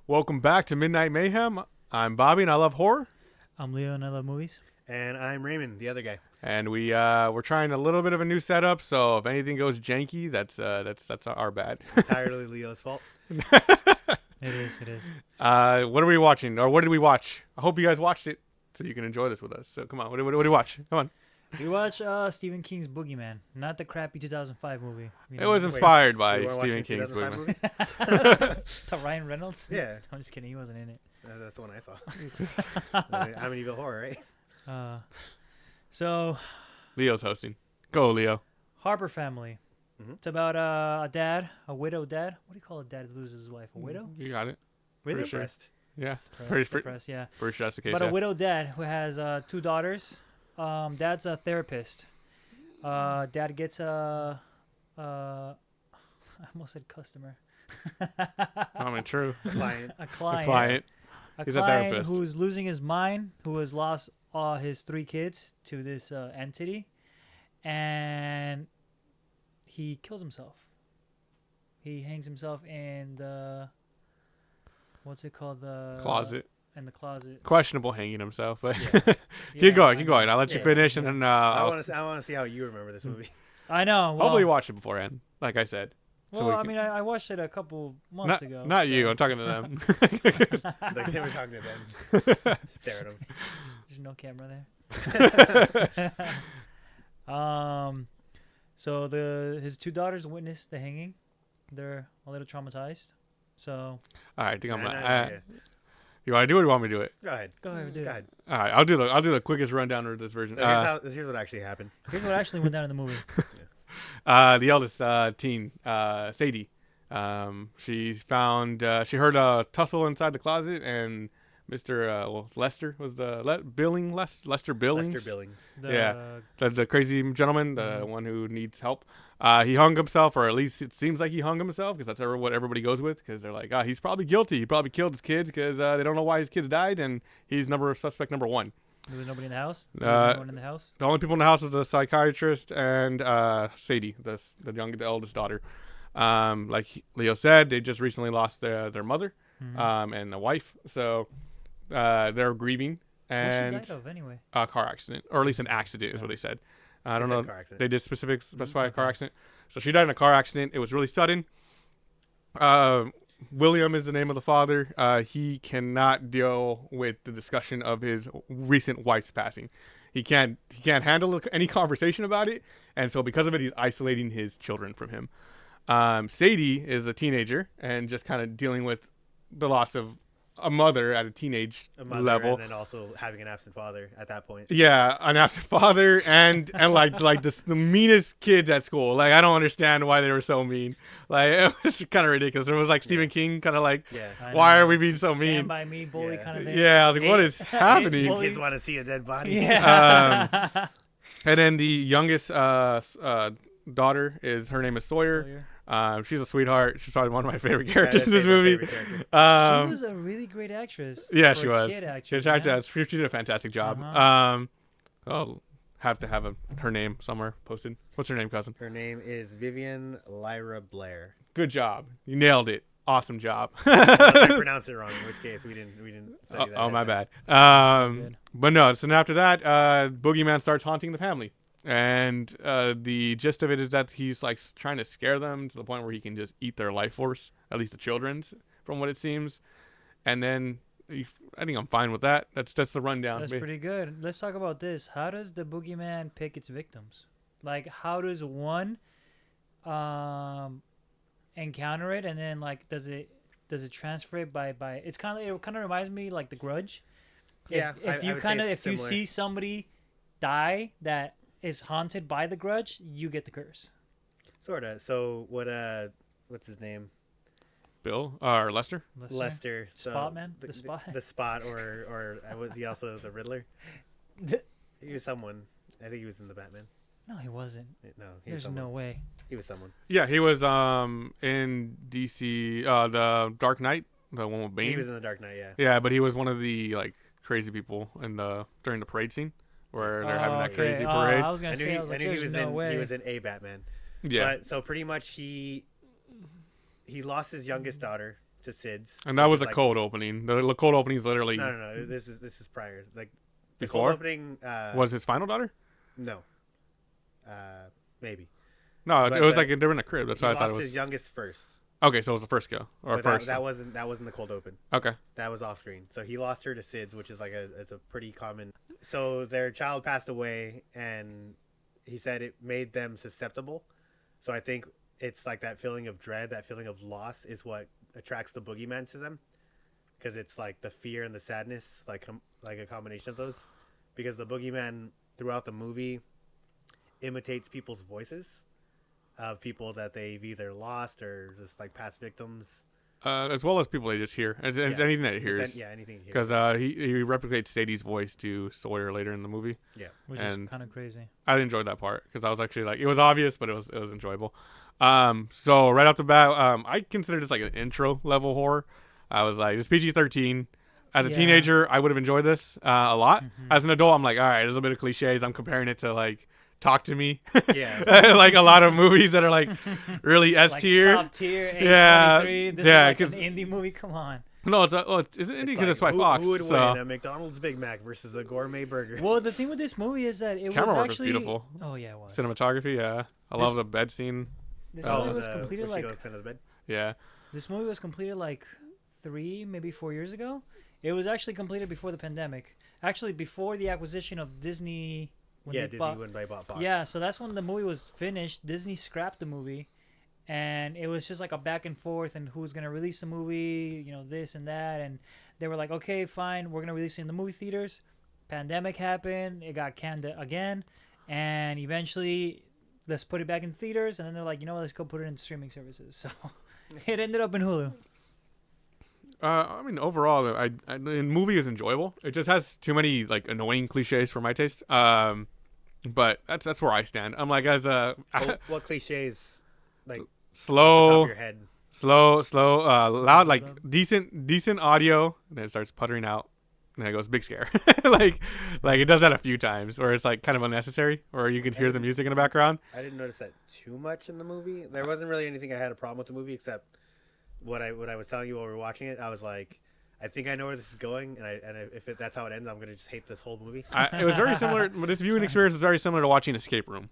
Welcome back to Midnight Mayhem. I'm Bobby and I love horror. I'm Leo and I love movies. And I'm Raymond, the other guy. And we're trying a little bit of a new setup, so if anything goes janky, that's our bad. Entirely Leo's fault. It is. What are we watching? Or what did we watch? I hope you guys watched it so you can enjoy this with us. So come on, what do you watch? Come on. We watched Stephen King's Boogeyman, not the crappy 2005 movie. It was inspired by You weren't Stephen watching King's 2005 Boogeyman. movie? To Ryan Reynolds? Yeah. I'm just kidding. He wasn't in it. That's the one I saw. I'm an evil horror, right? So Leo's hosting. Go, Leo. Harper Family. Mhm. It's about a widow dad. What do you call a dad who loses his wife? A widow? You got it. Really? sure. Depressed. Yeah. Depressed, yeah. Pretty sure that's the case. It's about Yeah. a widow dad who has 2 daughters. Dad's a therapist. Dad gets I almost said customer. I mean, true. Client. A client. Client. He's a client therapist. who's losing his mind, who has lost all his 3 kids to this entity, and he kills himself. He hangs himself in the what's it called, the Closet. In the closet. Questionable hanging himself, but Yeah. keep Yeah, going. I'll let you Yeah. finish, and then I I'll want to see how you remember this movie. I know. Well, hopefully watch it beforehand, like I said. So well, we I can- mean, I watched it a couple months ago. Not so you. I'm talking to them. Like they were talking to them. Stare at them. There's no camera there. So his 2 daughters witnessed the hanging. They're a little traumatized. So All right, I think I'm. Yeah. You want to do it, or you want me to do it? Go ahead. go ahead, do Go it. ahead. All right, I'll do the quickest rundown of this version. So here's what actually happened. Here's what actually went down in the movie. The eldest teen, Sadie. She's found. She heard a tussle inside the closet, and Mr. Lester was the Lester Billings. Lester Billings. The crazy gentleman, the one who needs help. He hung himself, or at least it seems like he hung himself, because that's what everybody goes with, because they're like, he's probably guilty. He probably killed his kids because they don't know why his kids died, and he's suspect number 1. There was nobody in the house. There was no one in the house. The only people in the house was the psychiatrist and Sadie, the eldest daughter. Like Leo said, they just recently lost their mother and a wife, so they're grieving. What she And died of anyway? a car accident, or at least an accident is what they said. I don't know. Car accident. They did specify a car accident. So she died in a car accident. It was really sudden. William is the name of the father. He cannot deal with the discussion of his recent wife's passing. He can't handle any conversation about it, and so because of it, he's isolating his children from him. Sadie is a teenager and just kind of dealing with the loss of a mother at a teenage level, and then also having an absent father at that point. Yeah, an absent father and like the meanest kids at school. Like, I don't understand why they were so mean. Like, it was kind of ridiculous. It was like Stephen King, kind of like, Yeah. why are we being so Stand mean? by me, bully Yeah. kind of thing. Yeah, I was like, what is happening? bully. Kids want to see a dead body. Yeah. And then the youngest daughter her name is Sawyer. She's a sweetheart. She's probably one of my favorite characters in this movie. She was a really great actress. Yeah, for she a was. Kid She actress, she did a fantastic job. I'll have to have her name somewhere posted. What's her name, cousin? Her name is Vivian Lyra Blair. Good job. You nailed it. Awesome job. Unless I pronounced it wrong, in which case we didn't study that. Oh, my ahead of bad. good. But no. So then after that, Boogeyman starts haunting the family, and the gist of it is that he's like trying to scare them to the point where he can just eat their life force, at least the children's, from what it seems. And then I think I'm fine with that. That's the rundown. That's pretty good. Let's talk about this. How does the Boogeyman pick its victims? Like, how does one encounter it, and then like does it transfer it by it kind of reminds me like The Grudge. Yeah, If I would say it's you similar. see somebody die that is haunted by the grudge, you get the curse. Sorta. So what's his name? Bill or Lester. Lester. So Spot Man? The Spot? The Spot, or was he also the Riddler? He was someone. I think he was in the Batman. No, he wasn't. No, he was There's no someone. way. He was someone. Yeah, he was in DC, the Dark Knight, the one with Bane. He was in the Dark Knight. Yeah. Yeah, but he was one of the like crazy people during the parade scene where they're having that crazy parade. I was gonna say, I was like, there's no way. He was in a Batman. Yeah. But so pretty much he lost his youngest daughter to SIDS. And that which was is a like, cold opening. The cold opening is literally No. This is prior. Like the before. cold opening Was his final daughter? no, maybe. No, it But was like they were in a crib. That's He why I thought lost it was. his youngest first. Okay, so it was the first kill or But first. that wasn't the cold open. Okay. That was off screen. So he lost her to SIDS, which is like it's a pretty common. So their child passed away, and he said it made them susceptible. So I think it's like that feeling of dread, that feeling of loss, is what attracts the boogeyman to them, because it's like the fear and the sadness, like a combination of those. Because the boogeyman throughout the movie imitates people's voices of people that they've either lost or just like past victims. As well as people they just hear. It's anything that he hears. Anything he Because he replicates Sadie's voice to Sawyer later in the movie. Yeah. Which And is kind of crazy. I enjoyed that part because I was actually like, it was obvious, but it was enjoyable. So right off the bat, I consider this like an intro level horror. I was like, it's PG-13. As a teenager, I would have enjoyed this a lot. Mm-hmm. As an adult, I'm like, all right, there's a bit of cliches. I'm comparing it to like Talk to Me. Yeah. Like a lot of movies that are like really S tier. Like top tier, A23. Yeah, This yeah, is like an indie movie. Come on. No, it's is it indie because it's by who- Fox. Who would so. win, a McDonald's Big Mac versus a gourmet burger? Well, the thing with this movie is that it Camera was work was actually beautiful. Oh yeah, it was. Cinematography, yeah. I love the bed scene. This Oh, movie was where completed she like goes into the bed. Yeah. this movie was completed like 3, maybe 4 years ago. It was actually completed before the pandemic. Actually, before the acquisition of Disney. Disney when they bought Fox. Yeah, so that's when the movie was finished. Disney scrapped the movie, and it was just like a back and forth and who's gonna release the movie, this and that, and they were like, okay, fine, we're gonna release it in the movie theaters. Pandemic happened, it got canned again, and eventually let's put it back in theaters, and then they're like, let's go put it in streaming services. So it ended up in Hulu. I mean, overall, the movie is enjoyable. It just has too many like annoying cliches for my taste. But that's where I stand. I'm like, as a What cliches? Like slow, top of your head. slow, loud, like decent audio. Then it starts puttering out. And it goes big scare. like it does that a few times, where it's like kind of unnecessary, or you could hear the music in the background. I didn't notice that too much in the movie. There wasn't really anything I had a problem with the movie except what I was telling you while we were watching it. I was like, I think I know where this is going, and if that's how it ends, I'm gonna just hate this whole movie. It was very similar. This viewing experience was very similar to watching Escape Room.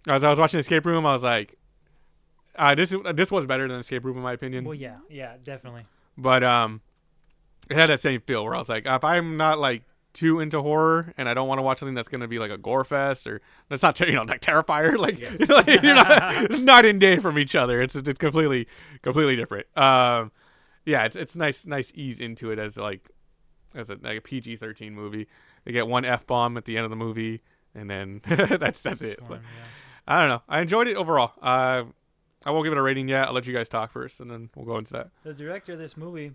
As I was watching Escape Room, I was like, this was better than Escape Room in my opinion. Well, yeah, definitely. But it had that same feel where I was like, if I'm not like too into horror and I don't want to watch something that's gonna be like a gore fest or that's not like Terrifier, like, like you're not in day from each other. It's completely different. It's nice ease into it as like a PG-13 movie. They get one F-bomb at the end of the movie, and then that's it. But, I don't know. I enjoyed it overall. I won't give it a rating yet. I'll let you guys talk first, and then we'll go into that. The director of this movie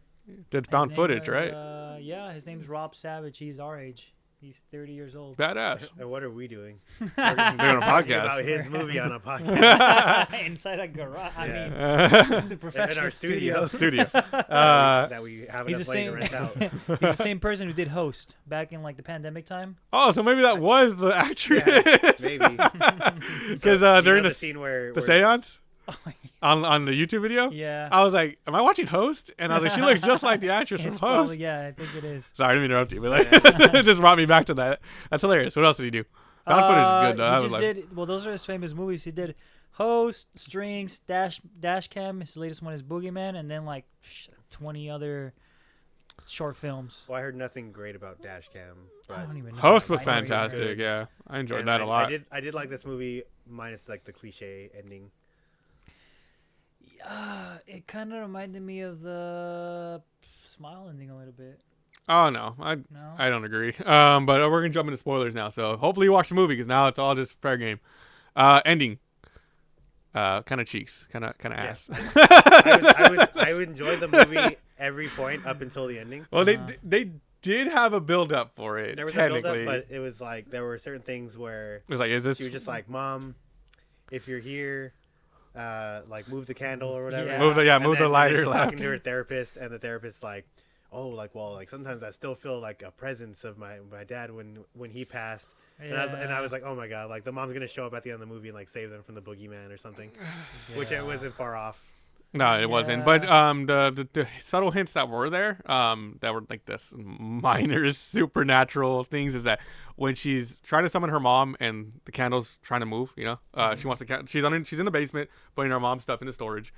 Did found footage, right? Yeah, his name's Rob Savage. He's our age. He's 30 years old. Badass. And what are we doing? Doing a Talking podcast. about his movie on a podcast. Inside a garage. I Yeah. mean, this is a professional in our studio. That we haven't he's the plenty to same. rent out. He's the same person who did Host back in like the pandemic time. Oh, so maybe that was the actress. Yeah, maybe. Because So, during the scene where seance Oh, on the YouTube video, yeah. I was like, "Am I watching Host?" And I was like, "She looks just like the actress from It's Host." probably, yeah, I think it is. Sorry, I didn't interrupt you, but like, it just brought me back to that. That's hilarious. What else did he do? Found footage is good though. I He was just like, did. Well, those are his famous movies. He did Host, Strings, Dash Cam. His latest one is Boogeyman, and then like 20 other short films. Well, I heard nothing great about Dashcam, but I don't even know. Host was I know he's fantastic. good. Yeah, I enjoyed and that a lot. I did like this movie minus like the cliche ending. It kind of reminded me of the Smile ending a little bit. Oh no, I don't agree. But we're gonna jump into spoilers now. So hopefully you watch the movie because now it's all just fair game. Ending. Kind of cheeks, kind of ass. I enjoyed the movie every point up until the ending. Well, they did have a build up for it. There was a technically, build up, but it was like there were certain things where it was like, is this? she was just like, "Mom, if you're here, like move the candle or whatever." Yeah. Move the And lighter she's talking left. to her therapist, and the therapist like, "Oh, like well, like sometimes I still feel like a presence of my dad when he passed." And I was like, "Oh my god, like the mom's gonna show up at the end of the movie and like save them from the boogeyman or something," which it wasn't far off. No, it wasn't. But the subtle hints that were there, that were like this minor supernatural things, is that when she's trying to summon her mom and the candle's trying to move, she wants to. She's in the basement putting her mom's stuff into storage,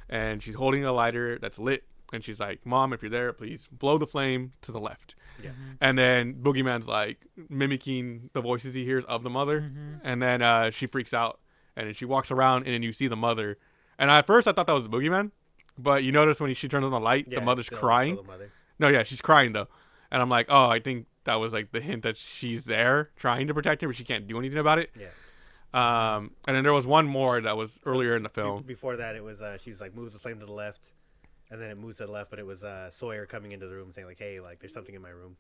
and she's holding a lighter that's lit, and she's like, "Mom, if you're there, please blow the flame to the left." Yeah. And then Boogeyman's like mimicking the voices he hears of the mother, and then she freaks out, and then she walks around, and then you see the mother. And at first, I thought that was the Boogeyman, but you notice when she turns on the light, the mother's crying. Still the mother. No, yeah, she's crying though, and I'm like, oh, I think that was like the hint that she's there trying to protect her, but she can't do anything about it. Yeah. And then there was one more that was earlier in the film. Before that, it was she's like, move the flame to the left, and then it moves to the left, but it was Sawyer coming into the room saying like, hey, like there's something in my room.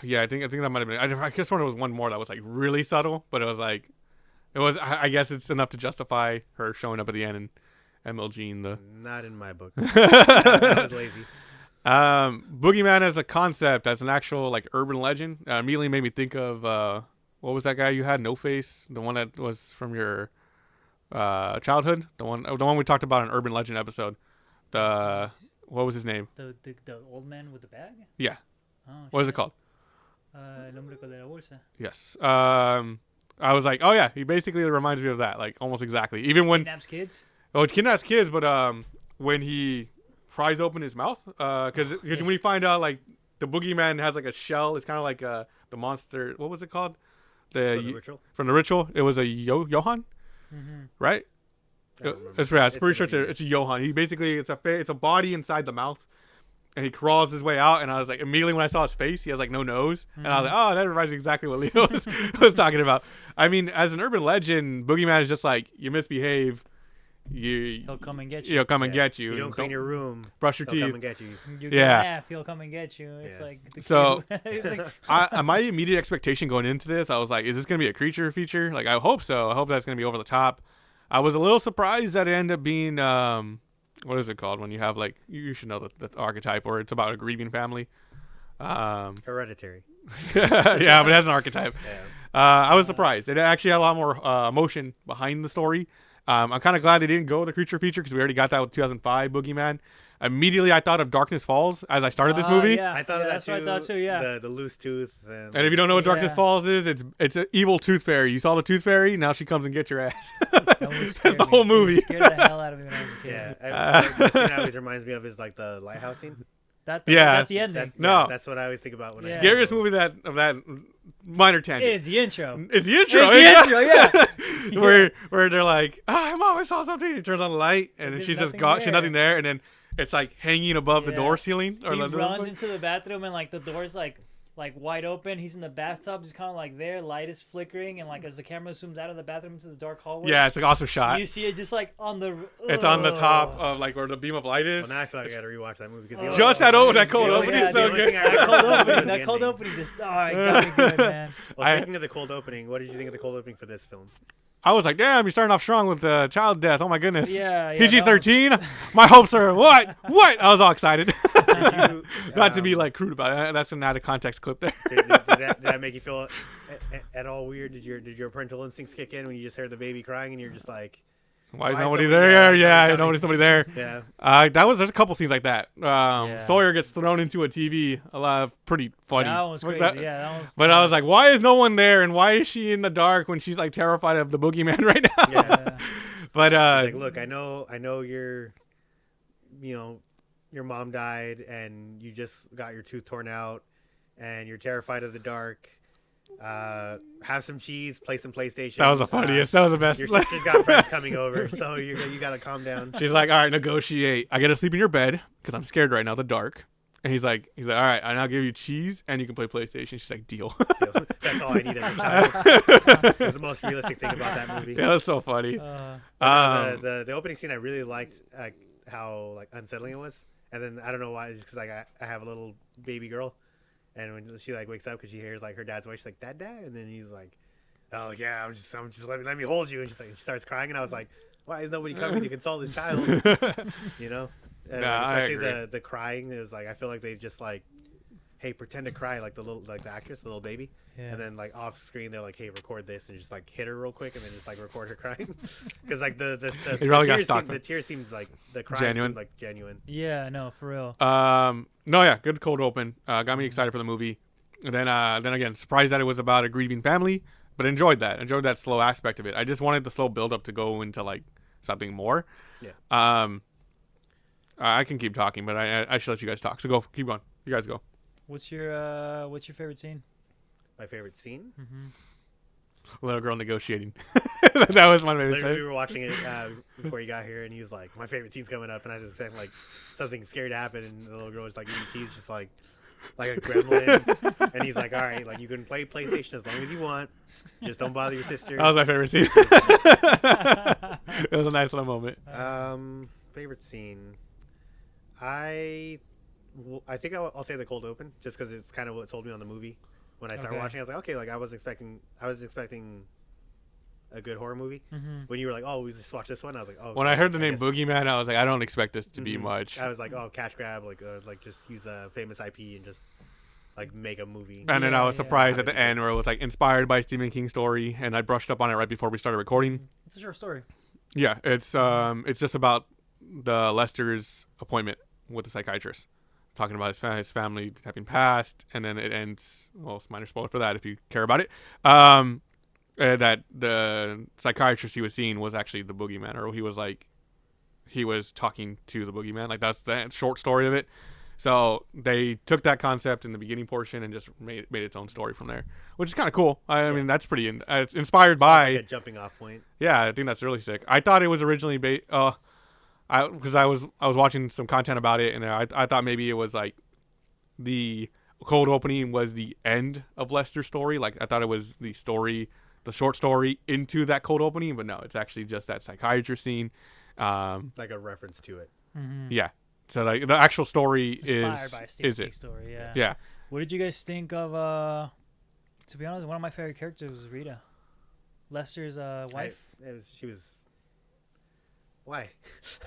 Yeah, I think that might have been. I guess there was one more that was like really subtle, but it was like, it was. I guess it's enough to justify her showing up at the end and MLG in the. Not in my book. I was lazy. Boogeyman as a concept, as an actual like urban legend, immediately made me think of what was that guy you had? No Face, the one that was from your childhood, the one we talked about in Urban Legend episode. What was his name? The old man with the bag. Yeah. Oh, what is it called? El hombre con la bolsa. Yes. I was like, oh yeah, he basically reminds me of that, like almost exactly. Even when Kidnaps kids. Oh, it kidnaps kids, but when he pries open his mouth, because when you find out like the Boogeyman has like a shell, it's kind of like the monster. What was it called? From the ritual. From the ritual, it was a Johann, right? It's pretty sure it's a Johann. He basically it's a body inside the mouth, and he crawls his way out. And I was like, immediately when I saw his face, he has like no nose, and I was like, oh, that reminds me exactly what Leo was talking about. I mean, as an urban legend, Boogeyman is just like you misbehave. He'll come and get you. He'll come and get you. You don't clean your room. Brush your he'll teeth. come and get you. You get laugh, he'll come and get you. It's like so. It's like, my immediate expectation going into this, I was like, is this gonna be a creature feature? Like, I hope so. I hope that's gonna be over the top. I was a little surprised that it ended up being what is it called when you have like you should know the archetype, or it's about a grieving family. Hereditary. Yeah, but it has an archetype. Yeah. I was surprised. It actually had a lot more emotion behind the story. I'm kind of glad they didn't go the creature feature because we already got that with 2005 Boogeyman. Immediately, I thought of Darkness Falls as I started this movie. Yeah. I thought of that that's too. what I thought too. Yeah. The loose tooth. And if you don't know what Darkness Falls is, it's an evil tooth fairy. You saw the tooth fairy, now she comes and gets your ass. That's the whole movie. It scared the hell out of me when I was a kid. Yeah. The scene that always reminds me of is like the lighthouse scene. That's the ending. That's what I always think about when Scariest movie of that minor tangent is the intro. It's the intro. Yeah. where they're like, "Hi, mom, I saw something." He turns on the light, and then she's just gone. She's nothing there, and then it's like hanging above the door ceiling. Or he runs into the bathroom, and like the door's like wide open. He's in the bathtub, just kind of like there. Light is flickering, and like as the camera zooms out of the bathroom into the dark hallway. Yeah, it's an awesome shot. You see it just like on the. It's on the top of like where the beam of light is. Well, now I feel like I gotta rewatch that movie because just that cold opening is so good. That cold opening just it got me good, man. Well, speaking of the cold opening, what did you think of the cold opening for this film? I was like, damn, you're starting off strong with child death. Oh my goodness. Yeah. PG-13. My hopes are what? I was all excited. Not to be like crude about it. That's an out of context clip there. Did that make you feel at all weird? Did your parental instincts kick in when you just heard the baby crying and you're just like, why is nobody there? Yeah, nobody's there. Yeah. There's a couple scenes like that. Sawyer gets thrown into a TV. A lot of pretty funny. That was crazy. That was. But I was like, why is no one there? And why is she in the dark when she's like terrified of the Boogeyman right now? Yeah. But like, look, I know your mom died and you just got your tooth torn out and you're terrified of the dark. Have some cheese, play some PlayStation. That was the funniest. That was the best. Your sister's got friends coming over, so you gotta calm down. She's like, all right, negotiate. I gotta sleep in your bed because I'm scared right now, the dark. And he's like, all right, I'll give you cheese and you can play PlayStation. She's like, deal. That's all I need as a child. It's the most realistic thing about that movie. Yeah, that's so funny. The opening scene I really liked, how like unsettling it was. And then I don't know why, it's just because like I have a little baby girl. And when she like wakes up because she hears like her dad's voice, she's like, Dad, and then he's like, oh yeah, I'm just let me hold you, and she starts crying, and I was like, why is nobody coming to console this child? You know, especially the crying. It was like I feel like they just like hey, pretend to cry like the actress, the little baby, Yeah. and then like off screen they're like, hey, record this, and just like hit her real quick, and then just like record her crying, because like He probably got the tears seemed like the crying Genuine. seemed like genuine. Yeah, no, for real. No, yeah, good cold open. Got me excited for the movie. And then again, surprised that it was about a grieving family, but enjoyed that slow aspect of it. I just wanted the slow build up to go into like something more. Yeah. I can keep talking, but I should let you guys talk. So keep going. You guys go. What's your favorite scene? My favorite scene. Little girl negotiating. That was my favorite Literally, scene. we were watching it before you got here, and he was like, "My favorite scene's coming up," and I was expecting like something scary to happen, and the little girl was like eating cheese, just like a gremlin, and he's like, "All right, like you can play PlayStation as long as you want, just don't bother your sister." That was my favorite scene. It was a nice little moment. Favorite scene. I think I'll say the cold open, just because it's kind of what told me on the movie when I started watching. I was like, okay, like I was expecting a good horror movie. When you were like, oh, we just watch this one, I was like, oh. When I heard the name guess... Boogeyman, I was like, I don't expect this to be much. I was like, oh, cash grab, like just use a famous IP and just like make a movie. And then I was surprised at the end where it was like inspired by Stephen King's story, and I brushed up on it right before we started recording. It's a short story. Yeah, it's just about the Lester's appointment with the psychiatrist, talking about his family having passed, and then it ends. Well, it's minor spoiler for that if you care about it. That the psychiatrist he was seeing was actually the boogeyman, or he was talking to the boogeyman. Like that's the short story of it. So they took that concept in the beginning portion and just made its own story from there, which is kind of cool. I mean, that's pretty. It's inspired by like a jumping off point. Yeah, I think that's really sick. I thought it was originally because I was watching some content about it, and I thought maybe it was like the cold opening was the end of Lester's story. Like I thought it was the short story into that cold opening, but no, it's actually just that psychiatrist scene. Like a reference to it. Yeah. So like the actual story Inspired by Stephen is King's it? story, yeah. Yeah. What did you guys think of? To be honest, one of my favorite characters was Rita, Lester's wife. She was. Why?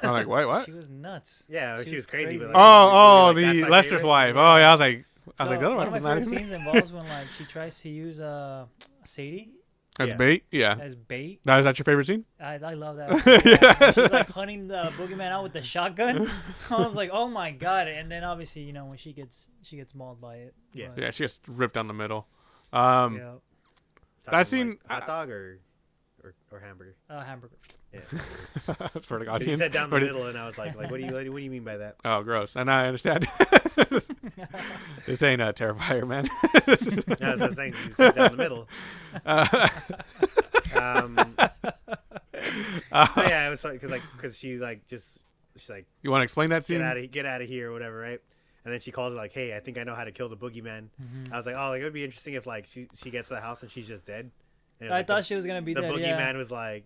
I'm like, what? She was nuts. Yeah, she was crazy. But like, that's the my Lester's favorite. wife. Oh yeah, I was like the other one one of was my not favorite even scenes involves when like she tries to use Sadie as bait. Yeah. as bait. Now, is that your favorite scene? I love that. Yeah. She's like hunting the boogeyman out with the shotgun. I was like, oh my god! And then obviously, when she gets mauled by it. Yeah. But, Yeah, she gets ripped down the middle. yeah. That scene. Like hot dog or hamburger. Hamburger. Yeah. For the You audience. said down the middle, and I was like, what do you mean by that? Oh, gross. And I understand. This ain't a Terrifier, man. That's what I was saying. You said down the middle. Yeah, it was funny because she's like, You want to explain that scene? get out of here or whatever, right? And then she calls it like, hey, I think I know how to kill the boogeyman. I was like, oh, like, it would be interesting if like she gets to the house and she's just dead. And I thought she was gonna be the dead. boogeyman was like,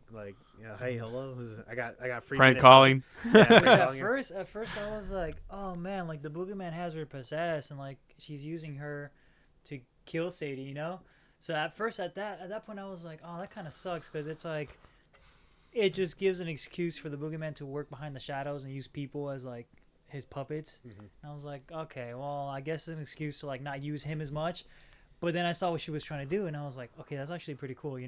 hey, hello, I got free Prank minutes. calling. Yeah, prank At calling her. first I was like, oh man, like the boogeyman has her possessed and like she's using her to kill Sadie, So at that point I was like, oh, that kind of sucks because it's like it just gives an excuse for the boogeyman to work behind the shadows and use people as like his puppets. And I was like, okay, well, I guess it's an excuse to like not use him as much. But then I saw what she was trying to do, and I was like, okay, that's actually pretty cool,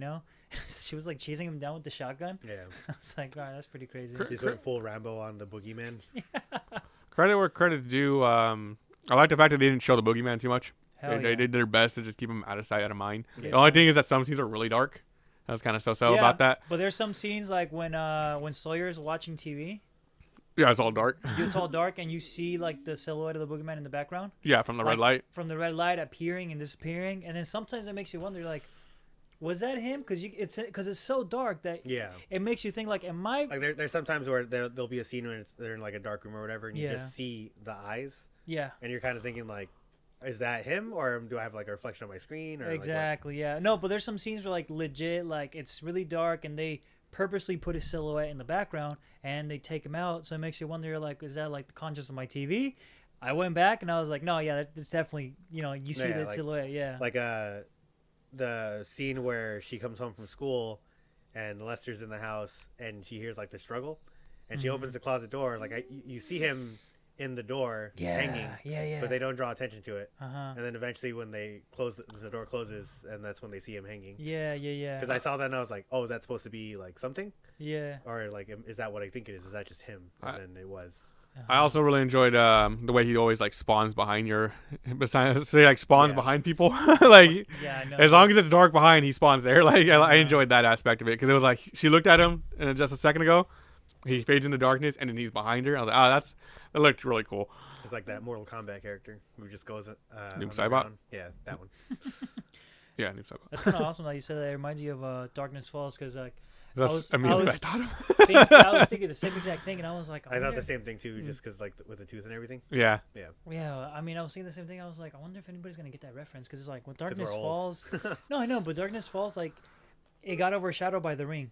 She was like chasing him down with the shotgun. Yeah. I was like, all right, that's pretty crazy. She's went full Rambo on the boogeyman. Credit where credit's due. I like the fact that they didn't show the boogeyman too much. Hell They yeah. did their best to just keep him out of sight, out of mind. Yeah. The only thing is that some scenes are really dark. I was kind of so about that. But there's some scenes like when Sawyer's watching TV. Yeah, it's all dark. It's all dark, and you see like the silhouette of the boogeyman in the background. Yeah, from the red light. From the red light appearing and disappearing, and then sometimes it makes you wonder, like, was that him? Because it's so dark that it makes you think, like, am I? Like there's sometimes where there'll be a scene where they're in like a dark room or whatever, and you just see the eyes. Yeah. And you're kind of thinking like, is that him, or do I have like a reflection on my screen? Or exactly. Yeah. No, but there's some scenes where like legit, like it's really dark, and they purposely put his silhouette in the background and they take him out, so it makes you wonder, like, is that like the conscious of my TV? I went back and I was like, no, yeah, that's definitely, you see that silhouette. Like the scene where she comes home from school and Lester's in the house and she hears like the struggle and she opens the closet door, like you see him in the door Yeah, hanging, yeah. but they don't draw attention to it. Uh-huh. And then eventually when they close, the door closes, and that's when they see him hanging. Yeah. Because I saw that and I was like, oh, is that supposed to be like something? Yeah. Or like, is that what I think it is? Is that just him? And then it was. I also really enjoyed the way he always like spawns behind your, say like spawns Yeah. behind people. Like Yeah, I know. as long as it's dark behind, he spawns there. Like I enjoyed that aspect of it because it was like she looked at him and just a second ago, he fades into darkness and then he's behind her. I was like, oh, that looked really cool. It's like that Mortal Kombat character who just goes. Noob Saibot? underground. Yeah, that one. Yeah, Noob Saibot. That's kind of awesome that you said that. It reminds you of Darkness Falls because like That's was- immediately I what was- I thought of. I was thinking the same exact thing, and I was like, I thought wonder- the same thing too, just because like with the tooth and everything. Yeah. Yeah, I mean, I was thinking the same thing. I was like, I wonder if anybody's gonna get that reference because it's like when 'Cause we're Darkness old. Falls. No, I know, but Darkness Falls like it got overshadowed by The Ring.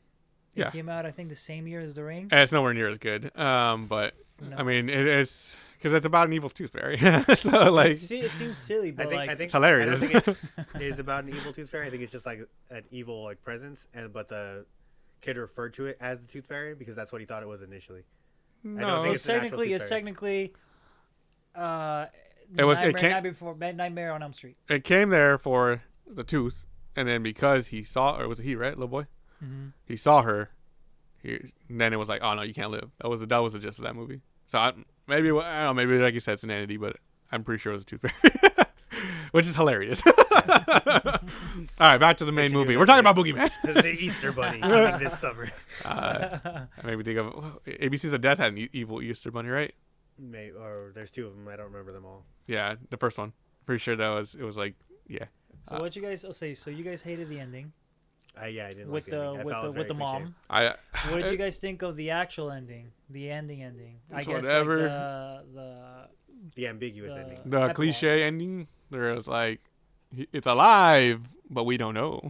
It Yeah. came out, I think, the same year as The Ring. And it's nowhere near as good. But No. I mean, it's because it's about an evil tooth fairy. So like, It seems silly, but I think it's hilarious. I don't think it is about an evil tooth fairy. I think it's just like an evil like presence, but the kid referred to it as the tooth fairy because that's what he thought it was initially. no, I don't think it's it's an actual technically, tooth fairy. It was- it Nightmare, can't- Night Before Nightmare on Elm Street. it came there for the tooth, and then because he saw, or was it he, right, little boy? Mm-hmm. He saw her. Then it was like, oh no, you can't live. That was the gist of that movie. So maybe I don't know, maybe like you said, it's an entity, but I'm pretty sure it was a tooth fairy, which is hilarious. All right, back to the main should do movie. that We're talking today. about Boogeyman. The Easter Bunny coming this summer. Maybe think of ABC's of Death had an evil Easter bunny, right? Or there's two of them. I don't remember them all. Yeah, the first one. Pretty sure it was like, yeah. So what you guys? Say, so you guys hated the ending I didn't with like it. I the thought it was with the very cliche. mom. I What did you guys think of the actual ending? The ending. I It's guess whatever. like The ambiguous ending. the epilogue. cliche ending, there was like, it's alive, but we don't know.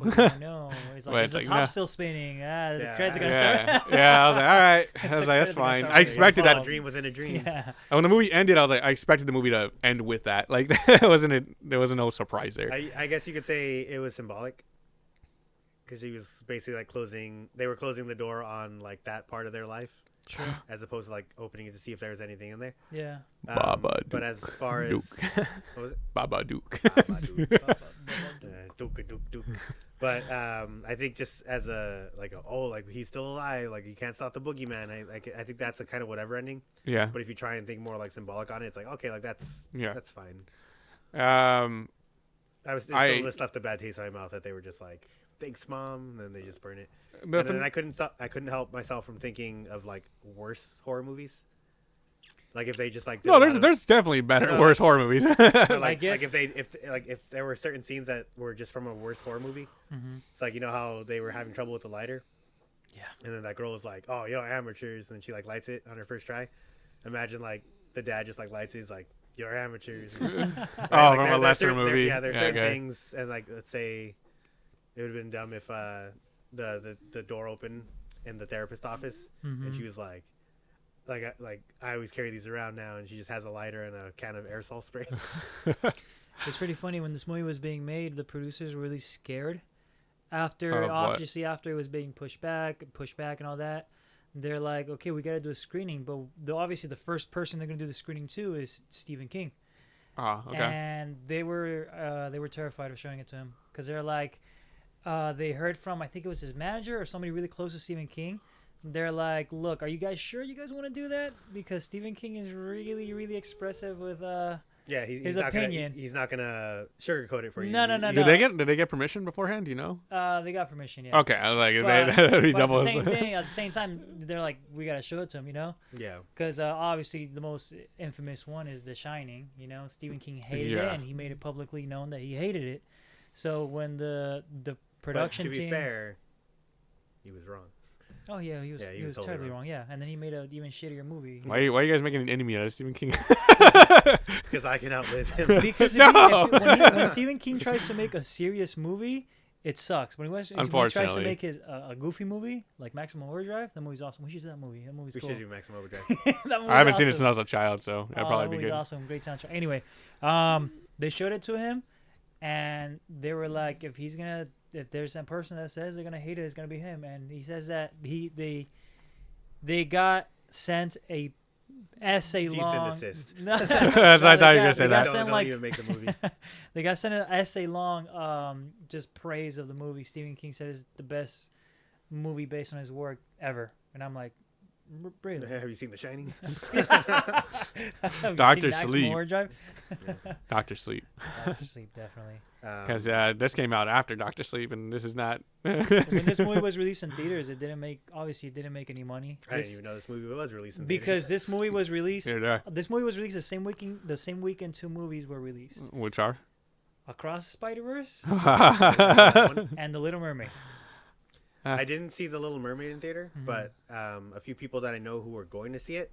No, it's But like, it's is the like, top nah. still spinning? The Yeah. credits are gonna Yeah, start. yeah. I was like, all right. I It's was the like, that's credits are gonna fine. start I with expected the It's that. a dream within a dream. Yeah. And when the movie ended, I was like, I expected the movie to end with that. Like, there wasn't no surprise there. I guess you could say it was symbolic because he was basically like they were closing the door on like that part of their life True. as opposed to like opening it to see if there was anything in there. Yeah. Baba But as far as Duke. what was it? Baba Duke. Baba Duke. Duke. But I think just as like he's still alive, like you can't stop the boogeyman. I think that's a kind of whatever ending. Yeah. But if you try and think more like symbolic on it, it's like okay, like that's fine. It still just left a bad taste in my mouth that they were just like, thanks mom, and then they just burn it. And then I couldn't help myself from thinking of like worse horror movies. Like if they just like No, there's definitely better, No, worse horror movies. like guess- if there were certain scenes that were just from a worse horror movie. Mm-hmm. It's like, you know how they were having trouble with the lighter? Yeah. And then that girl was like, oh, amateurs. And then she like lights it on her first try. Imagine like the dad just like lights it. He's like, you're amateurs. Oh, Like, from there- a there's lesser certain- there- movie. Yeah, there's certain okay. things. And like, let's say it would have been dumb if the door opened in the therapist office. Mm-hmm. And she was like I always carry these around now. And she just has a lighter and a can of aerosol spray. It's pretty funny when this movie was being made. The producers were really scared after Of what? obviously after it was being pushed back and all that. They're like, okay, we got to do a screening, but obviously the first person they're gonna do the screening to is Stephen King. Ah, okay. And they were terrified of showing it to him because they're like, they heard from, I think it was his manager or somebody really close to Stephen King. They're like, look, are you guys sure you guys want to do that? Because Stephen King is really, really expressive with Yeah, his opinion. He's not gonna sugarcoat it for you. No. Did they get permission beforehand? Do you know? They got permission, yeah. Okay, I was like, But, that'd be but double. at the same time, they're like, we gotta show it to him, Yeah. because obviously the most infamous one is The Shining. Stephen King hated it, Yeah. and he made it publicly known that he hated it. So when the But production to be team, fair, he was wrong. oh yeah, he was totally terribly wrong. wrong, yeah. And then he made an even shittier movie. Why are you guys making an enemy out of Stephen King? Because I can outlive him. Because No. when Stephen King tries to make a serious movie, it sucks. When he tries to Unfortunately. make his a goofy movie like Maximum Overdrive, that movie's awesome. We should do that movie. That movie's We cool. should do Maximum Overdrive. That movie's I haven't seen it awesome. since I was a child, so that'd probably that be movie's good. awesome. Great soundtrack. Anyway, they showed it to him, and they were like, if there's a person that says they're gonna hate it, it's gonna be him. And he says that they got sent a essay Cease and long. desist. No, That's I thought you were gonna say they got that. sent, Don't like, even make the movie. they got sent an essay long, just praise of the movie. Stephen King said it's the best movie based on his work ever, and I'm like, really? Have you seen The Shining? Have you Dr. seen Maximum Sleep. Overdrive? Doctor Sleep. Dr. Sleep, definitely. Because this came out after Doctor Sleep, and this is not. When this movie was released in theaters, it didn't make any money. I didn't even know this movie was released in Because this movie was released. Here they are. This movie was released the same weekend two movies were released: Which are? Across the Spider-Verse theaters. and The Little Mermaid. I didn't see The Little Mermaid in theater, Mhm. but a few people that I know who were going to see it,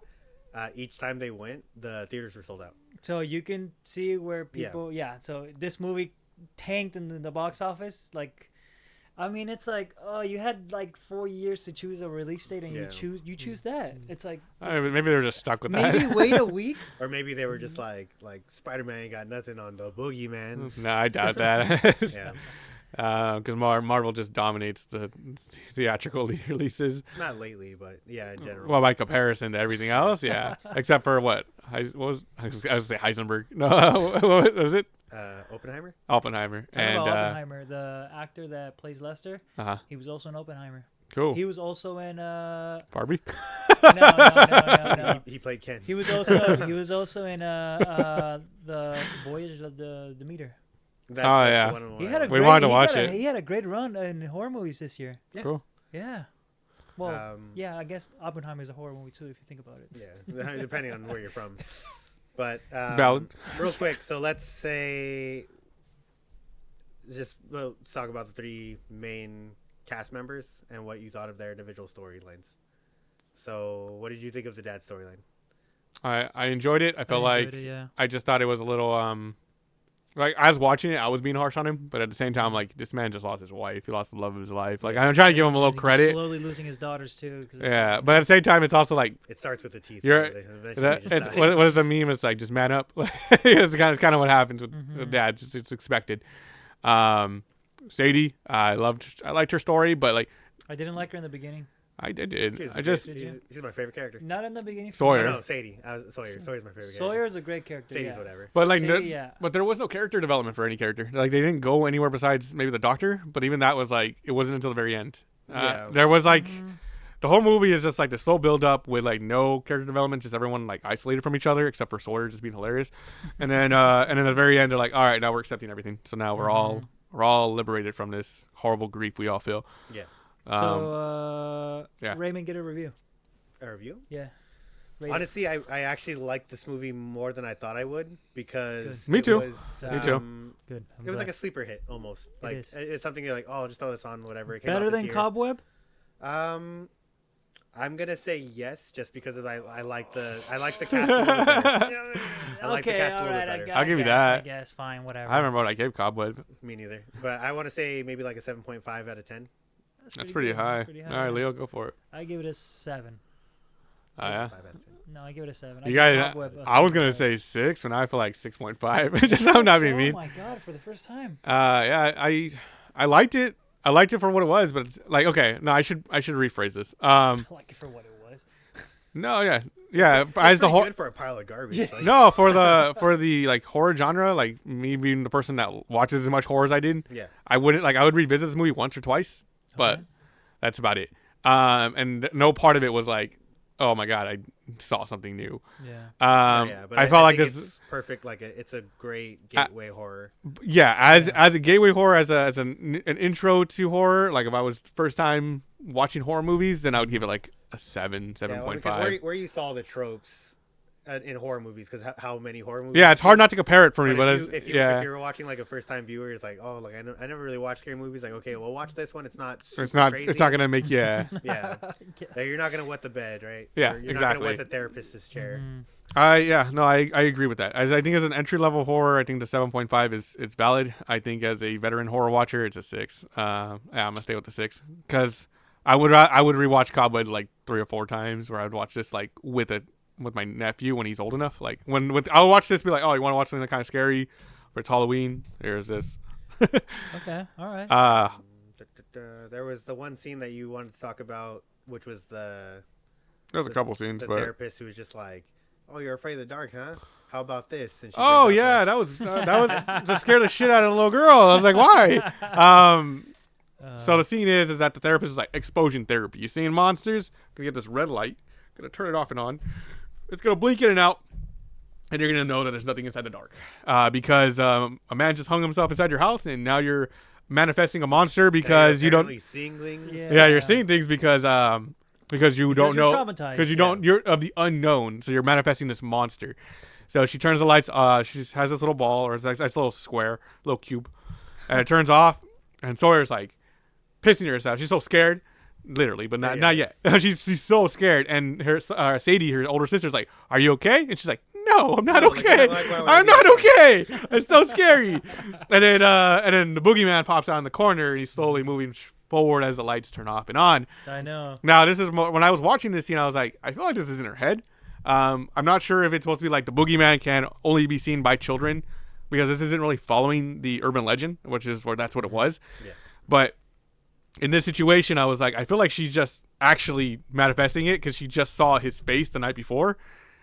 each time they went, the theaters were sold out. So you can see where people, So this movie tanked in the box office. Like, I mean, it's like, oh, you had like 4 years to choose a release date, and Yeah. you choose that. It's like Maybe they were just stuck with maybe that. wait a week. Or maybe they were just like Spider-Man ain't got nothing on the Boogeyman. No, I doubt that. Yeah, Because Marvel just dominates the theatrical releases. not lately, but yeah, in general. Well, by comparison to everything else, yeah. Except for what? I was going to say Heisenberg. No, what was it? Oppenheimer. Oppenheimer. Talking And about Oppenheimer, the actor that plays Lester, uh-huh. he was also in Oppenheimer. Cool. He was also in Barbie. no. He played Ken. He was also in the Voyage of the Demeter. That's yeah. the one He had a We great, wanted to he watch got a- it. He had a great run in horror movies this year. Yeah. Cool. Yeah. Well, Um, yeah, I guess Oppenheimer is a horror movie too, if you think about it. Yeah, depending on where you're from. But Valid. real quick, so let's say, let's talk about the three main cast members and what you thought of their individual storylines. So, what did you think of the dad storyline? I enjoyed it. I felt I like enjoyed it, yeah. I just thought it was a little like I was watching it, I was being harsh on him, but at the same time, like this man just lost his wife. He lost the love of his life. Like I'm trying to give him a little He's credit. slowly losing his daughters too. 'Cause it's Yeah, like- but at the same time, it's also like It starts with the teeth. You're- They eventually just die. what is the meme? It's like just man up. It's kind of what happens with Mhm. dads. It's expected. Sadie, I liked her story, but like I didn't like her in the beginning. I did. She's I just she's my favorite character. Not in the beginning. Sawyer. Oh, no, Sadie. Sawyer's my favorite Sawyer character. is a great character. Sadie's yeah. whatever. But like, Sadie, yeah. but there was no character development for any character. Like they didn't go anywhere besides maybe the doctor. But even that was like it wasn't until the very end. Yeah. There was like Mhm. the whole movie is just like the slow build up with like no character development, just everyone like isolated from each other except for Sawyer just being hilarious. And then at the very end they're like, all right, now we're accepting everything. So now we're all liberated from this horrible grief we all feel. Yeah. Yeah. Raymond, get a review. A review? Yeah. Rate it. Honestly, I actually liked this movie more than I thought I would because Me it too. Was, Me too. Good. It was like a sleeper hit almost. Like is. it's something you're like, oh, I'll just throw this on, whatever. It came Better out this than year. Cobweb. I'm gonna say yes, just because I like the cast a little better. I like the cast a little bit better. I'll give you I that. guess fine, whatever. I remember what I gave Cobweb. Me neither, but I want to say maybe like a 7.5 out of 10. That's pretty good. high. That's pretty high. All right, Leo, go for it. I give it a 7. Oh yeah. 5 out of 10. No, I give it a 7. You give guys, Cobweb a I was gonna 7.5. say 6 when I feel like 6.5. Just I'm not being Oh mean. my god, for the first time. Yeah, I liked it. I liked it for what it was, but it's like okay, no, I should rephrase this. I like it for what it was. No, yeah, It's as the pretty whole. good for a pile of garbage. Like, No, for the like horror genre, like me being the person that watches as much horror as I did, yeah. I would revisit this movie once or twice, but Okay. that's about it. And no part of it was like, oh my god, I saw something new. Yeah. Yeah, but I felt like think this. it's perfect. Like it's a great gateway horror. Yeah, as a gateway horror, as an intro to horror, like if I was first time watching horror movies, then I would give it like a 7, Yeah, well, 7.5. because where you saw the tropes in horror movies, because how many horror movies? Yeah, it's hard not to compare it for me, but if you were watching like a first time viewer, it's like, oh, like I never really watched scary movies. Like, okay, well, watch this one. It's not. it's not Crazy. gonna make Yeah, Yeah. Like, you're not gonna wet the bed, right? Yeah, You're not exactly. gonna wet the therapist's chair. Mhm. I agree with that. As I think as an entry level horror, I think the 7.5 is valid. I think as a veteran horror watcher, it's a 6. Yeah, I'm gonna stay with the 6 because I would rewatch Cobweb like 3 or 4 times, where I'd watch this like with my nephew when he's old enough. Like I'll watch this, be like, oh, you want to watch something kind of scary for it's Halloween? Here's this. Okay. All right. There was the one scene that you wanted to talk about, which was the There's a couple scenes, the but therapist who was just like, "Oh, you're afraid of the dark, huh? How about this?" And she oh brings out yeah, that was just scared the shit out of the little girl. I was like, why? So the scene is that the therapist is like exposure therapy. You're seeing monsters. Gonna get this red light. Gonna turn it off and on. It's gonna blink in and out, and you're gonna know that there's nothing inside the dark. Because a man just hung himself inside your house, and now you're manifesting a monster because you don't. apparently seeing things. Yeah, you're seeing things because you don't you're know traumatized. because you're of the unknown, so you're manifesting this monster. So she turns the lights. She has this little ball or it's like this little square, little cube, and it turns off. And Sawyer's like pissing herself. She's so scared, literally, but not yet. she's so scared. And her Sadie, her older sister's like, "Are you okay?" And she's like, "No, I'm not okay. I'm not okay. It's so scary." And then the boogeyman pops out in the corner, and he's slowly moving forward as the lights turn off and on. I know. Now this is when I was watching this scene, I was like, I feel like this is in her head. I'm not sure if it's supposed to be like the boogeyman can only be seen by children, because this isn't really following the urban legend, which is where that's what it was. Yeah. But in this situation, I was like, I feel like she's just actually manifesting it because she just saw his face the night before,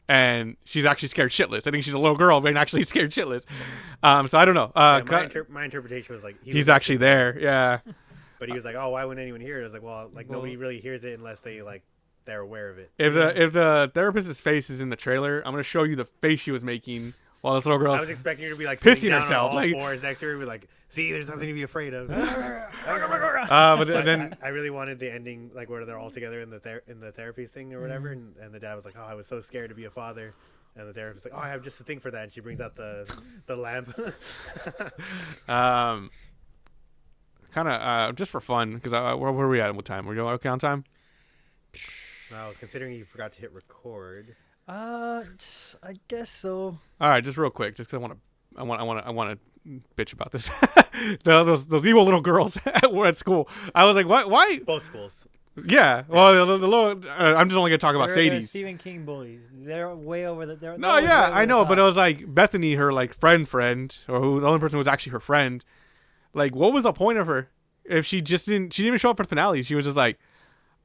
and she's actually scared shitless. I think she's a little girl, but actually scared shitless. So I don't know. My interpretation was like he's actually there. Yeah. But he was like, "Oh, why wouldn't anyone hear it?" I was like, "Well, nobody really hears it unless they're aware of it." If the therapist's face is in the trailer, I'm gonna show you the face she was making while this little girl. I was expecting her to be like pissing sitting down herself, on all like fours next to her, and be like, "See, there's nothing to be afraid of." but then I really wanted the ending, like where they're all together in the therapy thing or whatever, and the dad was like, "Oh, I was so scared to be a father," and the therapist was like, "Oh, I have just a thing for that," and she brings out the lamp. kind of just for fun, because where are we at? What time? We're going okay on time? Wow, considering you forgot to hit record. I guess so. All right, just real quick, just because I want to bitch about this. those evil little girls at school. I was like, what? Why? Both schools. Yeah. Well, the little. I'm just only gonna talk about They're Sadie's. the Stephen King bullies. They're way over the. They're, No, yeah, I know, but it was like Bethany, her like friend, or who the only person who was actually her friend. Like, what was the point of her if she didn't even show up for the finale? She was just like,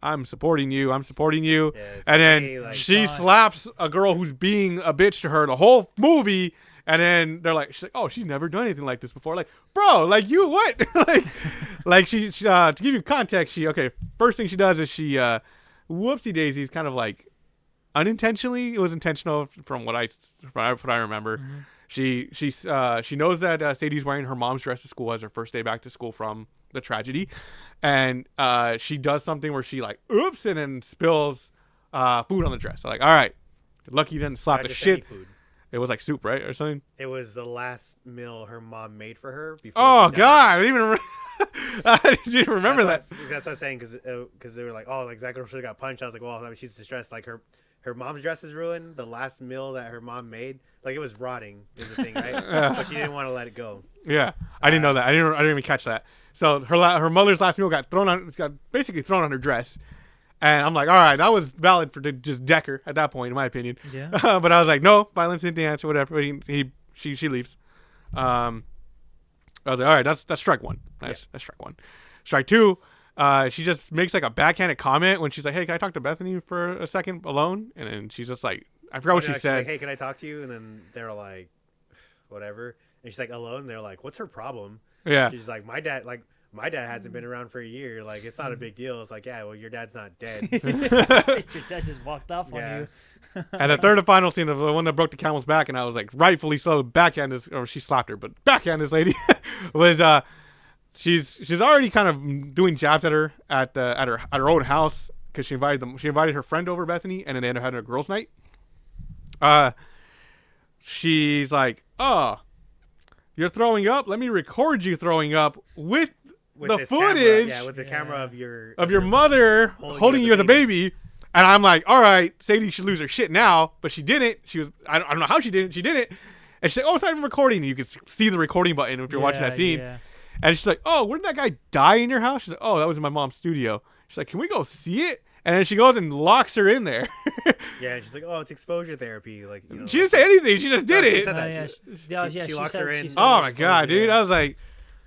I'm supporting you. Yeah, and then she slaps a girl who's being a bitch to her the whole movie. And then they're like, she's like, oh, she's never done anything like this before. Like, bro, like you, what? like she to give you context, first thing she does is she, whoopsie daisies, kind of like unintentionally. It was intentional from what I remember. Mm-hmm. She knows that Sadie's wearing her mom's dress to school as her first day back to school from the tragedy, and she does something where she like oops and then spills food on the dress. So like, all right, lucky you didn't slap the shit. It was like soup, right, or something. It was the last meal her mom made for her before. Oh God, I didn't even remember that. That's what I was saying, because they were like, oh, like that girl should have got punched. I was like, well, she's distressed. Like her mom's dress is ruined. The last meal that her mom made, like it was rotting, is the thing, right? But she didn't want to let it go. Yeah, I didn't know that. I didn't even catch that. So her mother's last meal got basically thrown on her dress, and I'm like, all right, that was valid for just Decker at that point, in my opinion. Yeah. But I was like, no, violence isn't the answer, whatever. She leaves. I was like, all right, that's strike one. That's strike one. Strike two. She just makes like a backhanded comment when she's like, hey, can I talk to Bethany for a second alone? And then she's just like, I forgot what she said. Like, hey, can I talk to you? And then they're like, whatever. And she's like, alone. And they're like, what's her problem? Yeah. She's like, my dad hasn't been around for a year. Like, it's not a big deal. It's like, yeah, well, your dad's not dead. Your dad just walked off on you. And the third and final scene, the one that broke the camel's back, and I was like, rightfully so, backhand this, or she slapped her, but backhand this lady was she's already kind of doing jabs at her at her own house, because she invited her friend over, Bethany, and then they ended up having a girls' night. She's like, oh, you're throwing up? Let me record you throwing up with the footage. Camera. Yeah, with the camera of your mother holding you as a baby. And I'm like, all right, Sadie should lose her shit now, but she didn't. She was, I don't know how she didn't. She didn't. And she's like, oh, it's not even recording. And you can see the recording button if you're watching that scene. Yeah. And she's like, oh, where did that guy die in your house? She's like, oh, that was in my mom's studio. She's like, can we go see it? And then she goes and locks her in there. Yeah, and she's like, "Oh, it's exposure therapy." Like, she didn't say anything. She just did it. She said that. She locks her in. Oh my God, dude! I was like,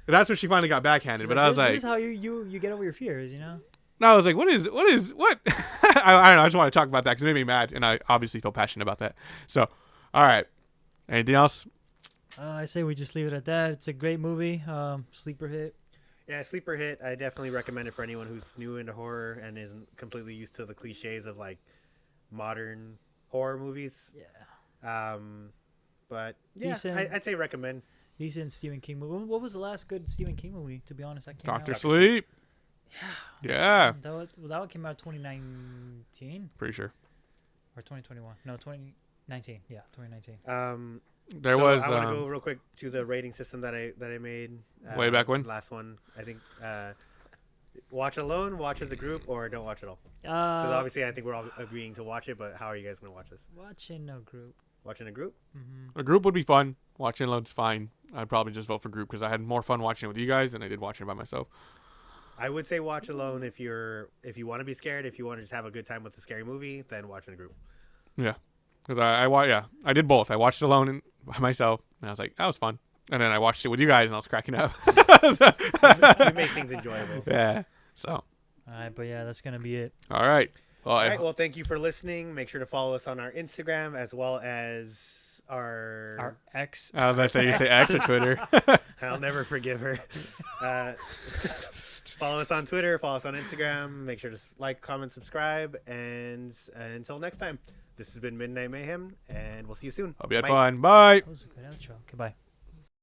that's when she finally got backhanded. But I was like, "This is how you get over your fears, you know." And I was like, what? I don't know. I just want to talk about that because it made me mad, and I obviously feel passionate about that. So, all right. Anything else? I say we just leave it at that. It's a great movie. Sleeper hit. Yeah, sleeper hit. I definitely recommend it for anyone who's new into horror and isn't completely used to the cliches of like modern horror movies. Yeah. But yeah, Decent. I'd say recommend. Decent Stephen King movie. What was the last good Stephen King movie? To be honest, I can't. Doctor Sleep. Yeah. That one came out 2019 Pretty sure. or 2021. No, 2019. Yeah, 2019. There So was. I want to go real quick to the rating system that I made. Way back when? Last one, I think. Watch alone, watch as a group, or don't watch at all. Because obviously, I think we're all agreeing to watch it. But how are you guys going to watch this? Watching a group. Watching a group? Mm-hmm. A group would be fun. Watching alone's fine. I'd probably just vote for group because I had more fun watching it with you guys than I did watching it by myself. I would say watch alone if you want to be scared. If you want to just have a good time with a scary movie, then watch in a group. Yeah. Because I did both. I watched it alone and by myself, and I was like, that was fun. And then I watched it with you guys, and I was cracking up. You make things enjoyable. Yeah. So. All right, but yeah, that's gonna be it. All right. Well, All right. Well, thank you for listening. Make sure to follow us on our Instagram as well as Our ex. as I say, you say X or Twitter. I'll never forgive her. Follow us on Twitter. Follow us on Instagram. Make sure to like, comment, subscribe, and until next time. This has been Midnight Mayhem, and we'll see you soon. Hope you had Bye. fun. Bye. That was a good outro. Okay, bye.